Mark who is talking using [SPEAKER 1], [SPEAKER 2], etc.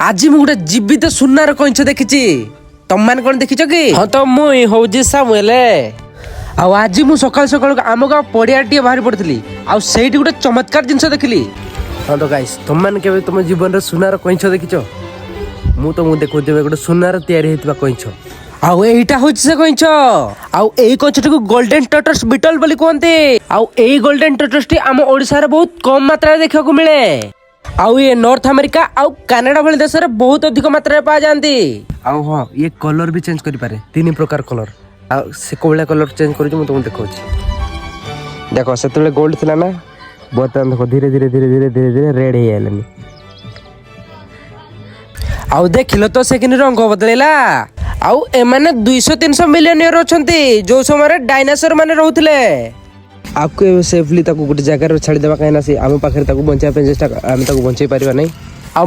[SPEAKER 1] आज मु गोटे जीवित सुनार कइंछ देखिछि तम मान कोन देखिछ कि हां तो मुई होउजी सामुएल आज मु सकाल सकाल आम गाँव पड़ियाटे बाहरी पड़ती आ ସେଇଠି गोटे चमत्कार जिनस देखिली। हाँ तो गाइस तुम मैंने केवे तुम जीवन रे सुनार कइंछ देखिछ मु तो देखो देबे गोटे सुनार तैयारी हेतबा कइंछ आउ एटा होछ से कइंछ आउ एई कइंछटी को गोल्डन टर्टस बीटल बोली कहते आउ एई गोल्डन टर्टस टी हम ओडिसा रे बहुत कम मात्रा रे देखा को मिले आउ ये नॉर्थ अमेरिका आउ कनाडा भली देश रे बहुत अधिक मात्रा रे पा जांती आउ हां ये कलर भी चेंज करि पारे तीन प्रकार कलर आ से कोबला कलर चेंज करि मु तुम देखौछि देखो सेतले गोल्ड थिला ना बर्तमान देखो धीरे धीरे धीरे धीरे धीरे धीरे रेड हे आलनी आउ देखिलो तो से किनी रंग बदलेला आउ एमाने 200-300 मिलियन ईयर अछंती जो समय डायनासोर माने रहउथिले आपको सेफली ताको गुटे जगह रे छाडी देबा काइना से आम पाखरे ताको बंचाय पे चेष्टा आम ताको बंचाई परिबा नै आ